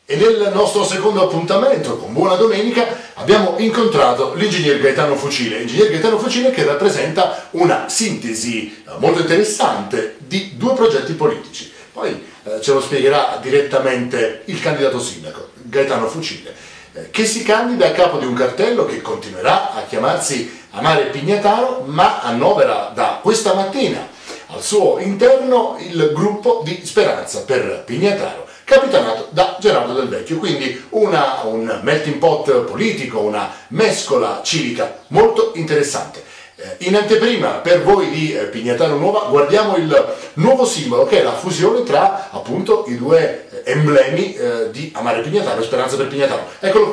E nel nostro secondo appuntamento con Buona Domenica abbiamo incontrato l'ingegner Gaetano Fucile, che rappresenta una sintesi molto interessante di due progetti politici. Poi ce lo spiegherà direttamente il candidato sindaco, Gaetano Fucile, che si candida a capo di un cartello che continuerà a chiamarsi Amare Pignataro, ma annovera da questa mattina al suo interno il gruppo di Speranza per Pignataro, capitanato da Gerardo Del Vecchio, quindi un melting pot politico, una mescola civica molto interessante. In anteprima per voi di Pignataro Nuova guardiamo il nuovo simbolo, che è la fusione tra appunto i due emblemi di Amare Pignataro e Speranza per Pignataro. Eccolo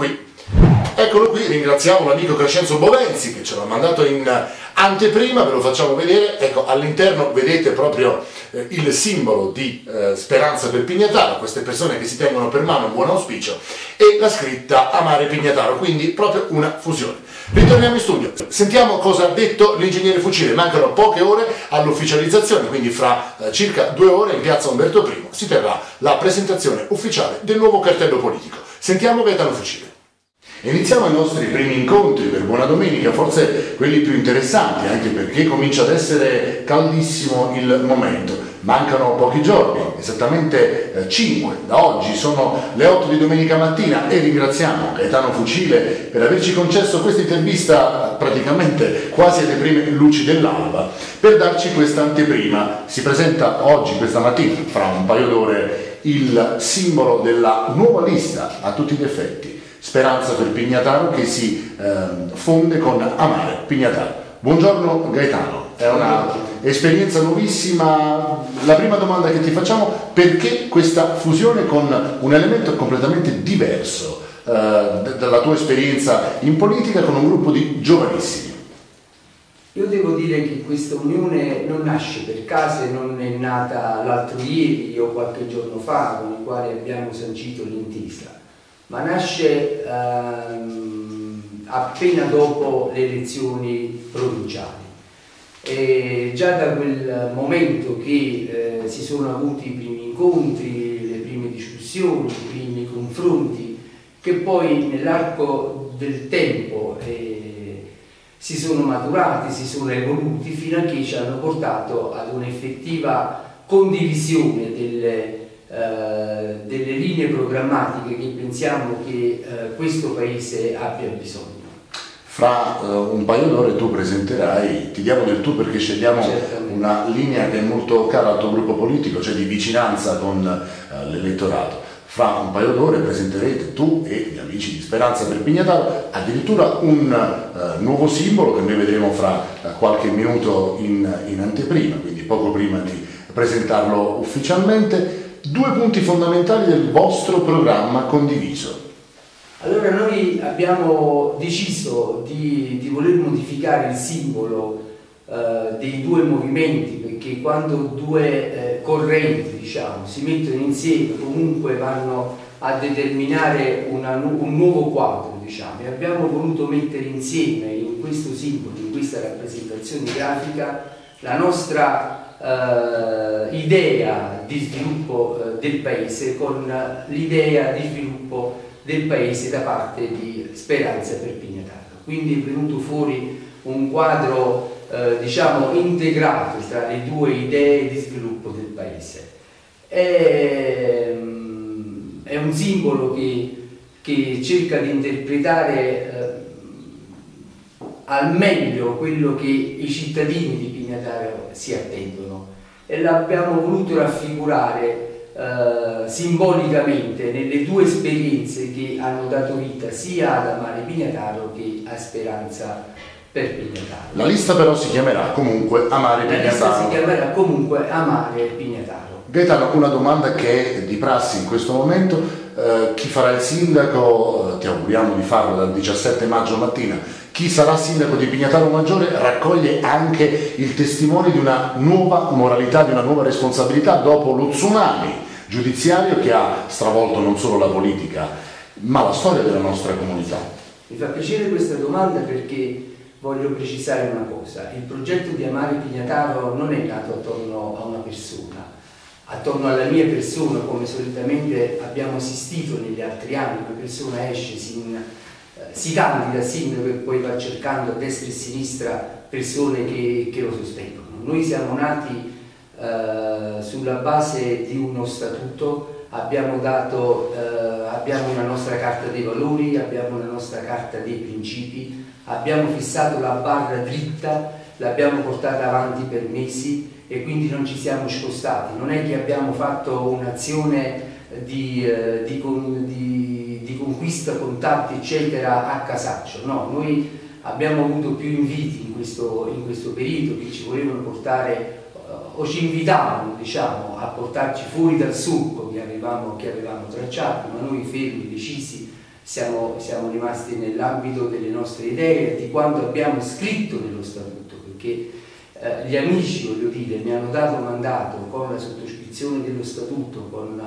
qui, ringraziamo l'amico Crescenzo Bovenzi che ce l'ha mandato in anteprima, ve lo facciamo vedere. Ecco, all'interno vedete proprio il simbolo di Speranza per Pignataro, queste persone che si tengono per mano, buon auspicio, e la scritta Amare Pignataro, quindi proprio una fusione. Ritorniamo in studio, sentiamo cosa ha detto l'ingegnere Fucile. Mancano poche ore all'ufficializzazione, quindi fra circa 2 ore in piazza Umberto I si terrà la presentazione ufficiale del nuovo cartello politico. Sentiamo Gaetano Fucile. Iniziamo i nostri primi incontri per Buona Domenica, forse quelli più interessanti, anche perché comincia ad essere caldissimo il momento. Mancano pochi giorni, esattamente 5 da oggi, sono le 8 di domenica mattina, e ringraziamo Gaetano Fucile per averci concesso questa intervista praticamente quasi alle prime luci dell'alba, per darci questa anteprima. Si presenta oggi, questa mattina, fra un paio d'ore, il simbolo della nuova lista a tutti gli effetti, Speranza per Pignataro, che si fonde con Amare Pignataro. Buongiorno Gaetano, è una esperienza nuovissima. La prima domanda che ti facciamo: perché questa fusione con un elemento completamente diverso dalla tua esperienza in politica, con un gruppo di giovanissimi? Io devo dire che questa unione non nasce per caso, non è nata l'altro ieri o qualche giorno fa, con i quali abbiamo sancito l'intesa, ma nasce appena dopo le elezioni provinciali. E già da quel momento che si sono avuti i primi incontri, le prime discussioni, i primi confronti, che poi nell'arco del tempo si sono maturati, si sono evoluti, fino a che ci hanno portato ad un'effettiva condivisione delle linee programmatiche che pensiamo che questo Paese abbia bisogno. Fra un paio d'ore tu presenterai, ti diamo del tu perché scegliamo una linea che è molto cara al tuo gruppo politico, cioè di vicinanza con l'elettorato. Fra un paio d'ore presenterete, tu e gli amici di Speranza per Pignataro, addirittura un nuovo simbolo che noi vedremo fra qualche minuto in anteprima, quindi poco prima di presentarlo ufficialmente. 2 punti fondamentali del vostro programma condiviso. Allora, noi abbiamo deciso di voler modificare il simbolo dei 2 movimenti, perché quando 2 correnti, diciamo, si mettono insieme, comunque vanno a determinare un nuovo quadro, diciamo, e abbiamo voluto mettere insieme in questo simbolo, in questa rappresentazione grafica, la nostra idea di sviluppo del Paese con l'idea di sviluppo del Paese da parte di Speranza per Pignataro. Quindi è venuto fuori un quadro diciamo integrato tra le 2 idee di sviluppo del Paese. È un simbolo che cerca di interpretare al meglio quello che i cittadini di Pignataro si attendono, e l'abbiamo voluto raffigurare simbolicamente nelle 2 esperienze che hanno dato vita sia ad Amare Pignataro che a Speranza per Pignataro. La lista però si chiamerà comunque Amare Pignataro. La lista si chiamerà comunque Amare Pignataro. Gaetano, una domanda che è di prassi in questo momento: chi farà il sindaco? Ti auguriamo di farlo dal 17 maggio mattina. Chi sarà sindaco di Pignataro Maggiore raccoglie anche il testimone di una nuova moralità, di una nuova responsabilità dopo lo tsunami giudiziario che ha stravolto non solo la politica ma la storia della nostra comunità. Mi fa piacere questa domanda perché voglio precisare una cosa: il progetto di Amare Pignataro non è nato attorno a una persona, attorno alla mia persona, come solitamente abbiamo assistito negli altri anni. Una persona esce, si candida a sindaco e poi va cercando a destra e a sinistra persone che lo sostengono. Noi siamo nati sulla base di uno statuto, abbiamo una nostra carta dei valori, abbiamo una nostra carta dei principi, abbiamo fissato la barra dritta, l'abbiamo portata avanti per mesi e quindi non ci siamo scostati. Non è che abbiamo fatto un'azione di conquista, contatti eccetera a casaccio, no, noi abbiamo avuto più inviti in questo periodo che ci volevano portare o ci invitavano, diciamo, a portarci fuori dal solco che avevamo tracciato, ma noi fermi, decisi, siamo rimasti nell'ambito delle nostre idee, di quanto abbiamo scritto nello statuto, perché gli amici, voglio dire, mi hanno dato mandato con la sottoscrizione dello statuto, con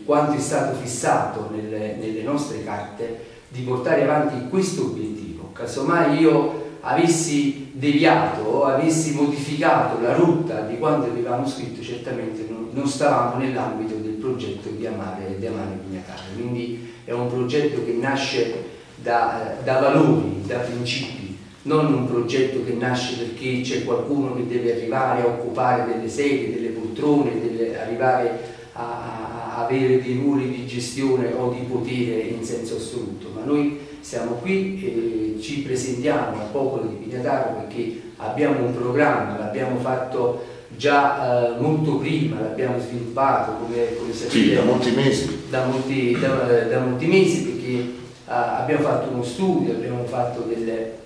quanto è stato fissato nelle nostre carte, di portare avanti questo obiettivo. Casomai io avessi deviato o avessi modificato la rotta di quanto avevamo scritto, certamente non stavamo nell'ambito del progetto di Amare Pignataro. Quindi è un progetto che nasce da valori, da principi, non un progetto che nasce perché c'è qualcuno che deve arrivare a occupare delle sedie, delle poltrone, deve arrivare a avere dei ruoli di gestione o di potere in senso assoluto, ma noi siamo qui e ci presentiamo al popolo di Pignataro perché abbiamo un programma, l'abbiamo fatto già molto prima, l'abbiamo sviluppato come sapete, sì, da molti mesi. Da molti mesi, perché abbiamo fatto uno studio, abbiamo fatto delle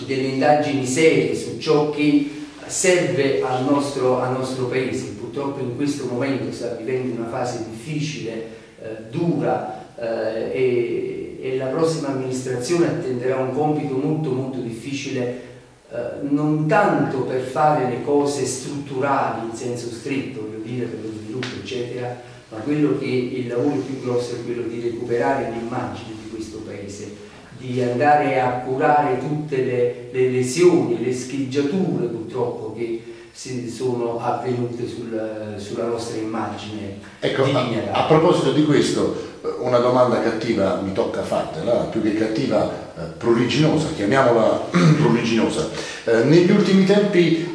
indagini serie su ciò che serve al nostro paese. Purtroppo in questo momento sta vivendo una fase difficile, dura, e la prossima amministrazione attenderà un compito molto difficile, non tanto per fare le cose strutturali in senso stretto, voglio dire, per lo sviluppo eccetera, ma il lavoro più grosso è quello di recuperare l'immagine di questo paese, di andare a curare tutte le lesioni, le scheggiature purtroppo che sono avvenute sulla nostra immagine. Ecco, a proposito di questo, una domanda cattiva mi tocca fartela, più che cattiva, pruriginosa, chiamiamola pruriginosa. Negli ultimi tempi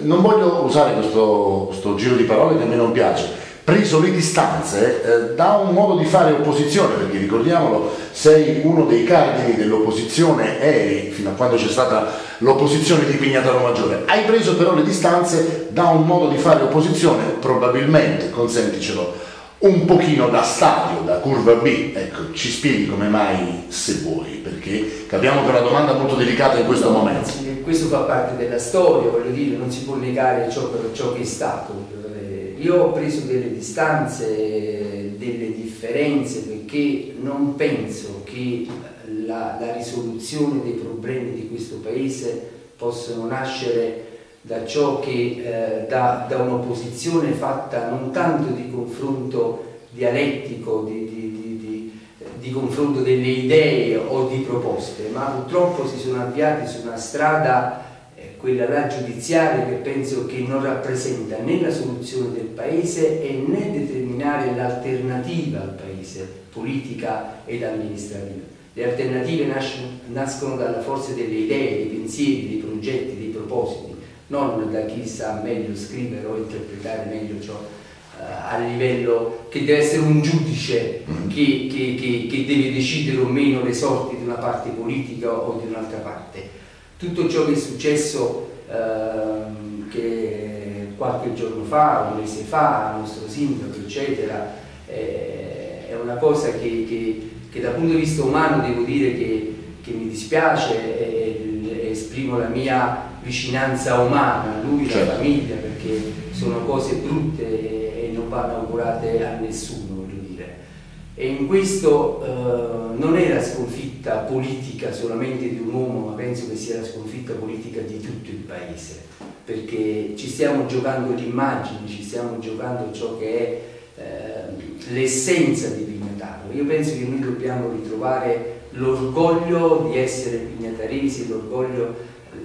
non voglio usare questo giro di parole che a me non piace, preso le distanze da un modo di fare opposizione, perché ricordiamolo, sei uno dei cardini dell'opposizione, eri fino a quando c'è stata l'opposizione di Pignataro Maggiore. Hai preso però le distanze da un modo di fare opposizione, probabilmente, consenticelo, un pochino da stadio, da curva B. Ecco, ci spieghi come mai, se vuoi, perché capiamo che è una domanda molto delicata in questo momento. Questo fa parte della storia, voglio dire, non si può negare ciò che è stato. Io ho preso delle distanze, delle differenze, perché non penso che la risoluzione dei problemi di questo paese possano nascere da ciò che da un'opposizione fatta non tanto di confronto dialettico, di confronto delle idee o di proposte, ma purtroppo si sono avviati su una strada, quella là giudiziaria, che penso che non rappresenta né la soluzione del paese e né determinare l'alternativa al paese, politica ed amministrativa. Le alternative nascono dalla forza delle idee, dei pensieri, dei progetti, dei propositi, non da chi sa meglio scrivere o interpretare meglio ciò a livello che deve essere un giudice che deve decidere o meno le sorti di una parte politica o di un'altra parte. Tutto ciò che è successo che qualche giorno fa, un mese fa, al nostro sindaco, eccetera, è una cosa che dal punto di vista umano devo dire che che mi dispiace e esprimo la mia vicinanza umana a lui, alla famiglia, perché sono cose brutte e non vanno augurate a nessuno, voglio dire. E in questo non è la sconfitta politica solamente di un uomo, ma penso che sia la sconfitta politica di tutto il paese, perché ci stiamo giocando l'immagine, ci stiamo giocando ciò che è l'essenza di Pignataro. Io penso che noi dobbiamo ritrovare l'orgoglio di essere pignataresi, l'orgoglio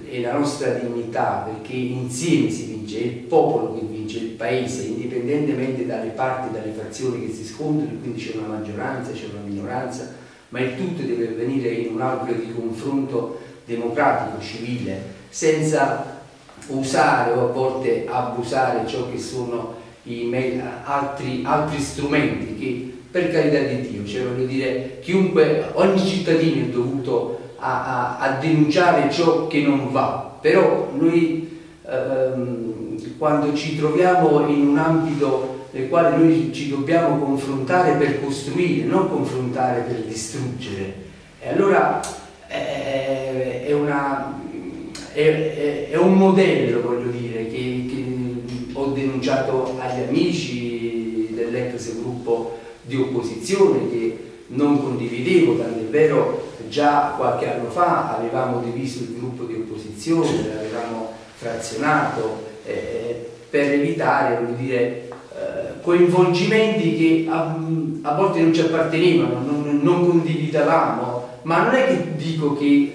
e la nostra dignità, perché insieme si vince, è il popolo che vince, il paese, indipendentemente dalle parti, dalle fazioni che si scontrano, quindi c'è una maggioranza, c'è una minoranza, ma il tutto deve avvenire in un alveo di confronto democratico, civile, senza usare o a volte abusare ciò che sono altri strumenti che, per carità di Dio, cioè voglio dire, ogni cittadino è dovuto a denunciare ciò che non va, però noi quando ci troviamo in un ambito nel quale noi ci dobbiamo confrontare per costruire, non confrontare per distruggere, e allora è un modello, voglio dire, che ho denunciato agli amici dell'ex gruppo di opposizione, che non condividevo, tant'è vero già qualche anno fa avevamo diviso il gruppo di opposizione, l'avevamo frazionato per evitare, voglio dire, coinvolgimenti che a volte non ci appartenevano, non condividevamo, ma non è che dico che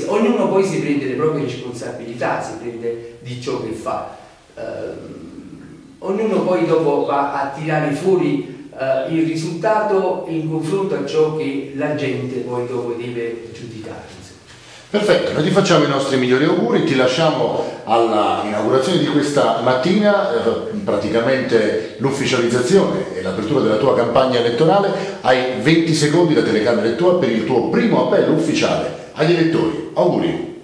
ognuno poi si prende le proprie responsabilità, si prende di ciò che fa, ognuno poi dopo va a tirare fuori il risultato in confronto a ciò che la gente poi dopo deve giudicare. Perfetto, noi ti facciamo i nostri migliori auguri, ti lasciamo all'inaugurazione di questa mattina, praticamente l'ufficializzazione e l'apertura della tua campagna elettorale. Hai 20 secondi, la telecamera è tua, per il tuo primo appello ufficiale agli elettori. Auguri.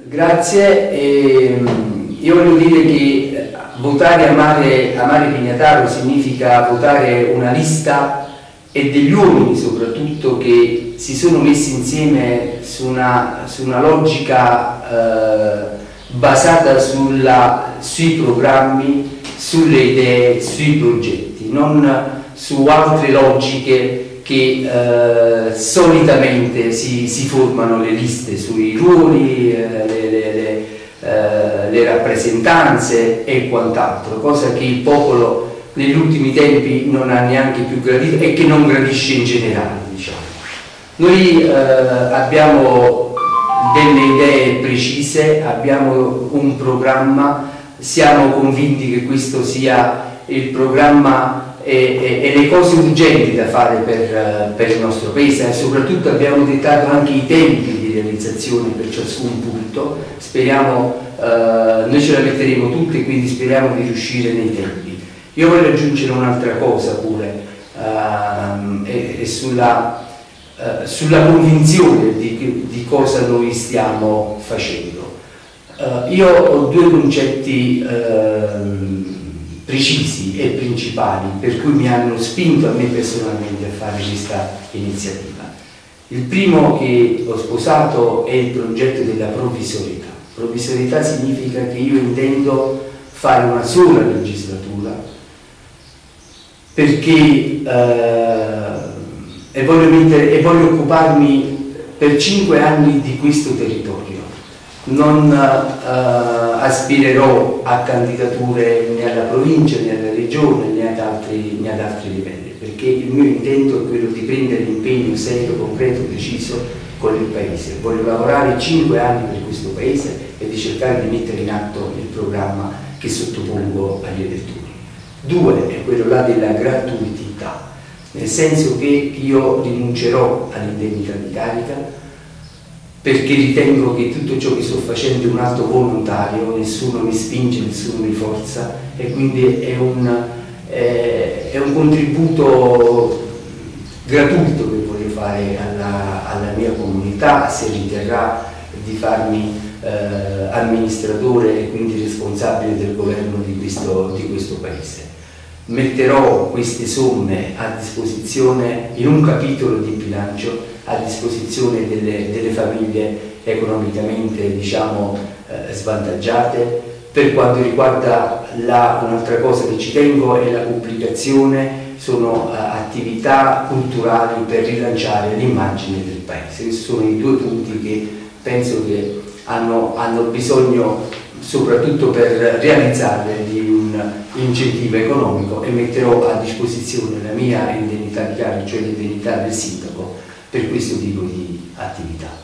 Grazie. Io voglio dire che votare amare Pignataro significa votare una lista e degli uomini soprattutto che si sono messi insieme su una logica basata sui programmi, sulle idee, sui progetti, non su altre logiche che solitamente si formano le liste sui ruoli, le rappresentanze e quant'altro, cosa che il popolo negli ultimi tempi non ha neanche più gradito e che non gradisce in generale, diciamo. Noi abbiamo delle idee precise, abbiamo un programma, siamo convinti che questo sia il programma e le cose urgenti da fare per il nostro paese, e soprattutto abbiamo dettato anche i tempi di realizzazione per ciascun punto. Speriamo, noi ce la metteremo tutte, quindi speriamo di riuscire nei tempi. Io voglio aggiungere un'altra cosa pure, sulla convinzione di cosa noi stiamo facendo. Io ho due concetti precisi e principali per cui mi hanno spinto a me personalmente a fare questa iniziativa. Il primo che ho sposato è il progetto della provvisorietà. Provvisorietà significa che io intendo fare una sola legislatura perché voglio occuparmi per 5 anni di questo territorio. Non aspirerò a candidature né alla provincia né alla regione né ad altri livelli, perché il mio intento è quello di prendere l'impegno serio, concreto, preciso con il Paese. Voglio lavorare 5 anni per questo Paese e di cercare di mettere in atto il programma che sottopongo agli elettori. 2 è quello là della gratuità, nel senso che io rinuncerò all'indennità di carica perché ritengo che tutto ciò che sto facendo è un atto volontario, nessuno mi spinge, nessuno mi forza, e quindi è un contributo gratuito che voglio fare alla mia comunità, se riterrà di farmi amministratore e quindi responsabile del governo di questo Paese. Metterò queste somme a disposizione in un capitolo di bilancio a disposizione delle famiglie economicamente, diciamo, svantaggiate. Per quanto riguarda un'altra cosa che ci tengo è la pubblicazione, sono attività culturali per rilanciare l'immagine del paese. Questi sono i due punti che penso che hanno bisogno, soprattutto per realizzarle, di un incentivo economico, e metterò a disposizione la mia indennità di cargo, cioè l'indennità del sindaco, per questo tipo di attività.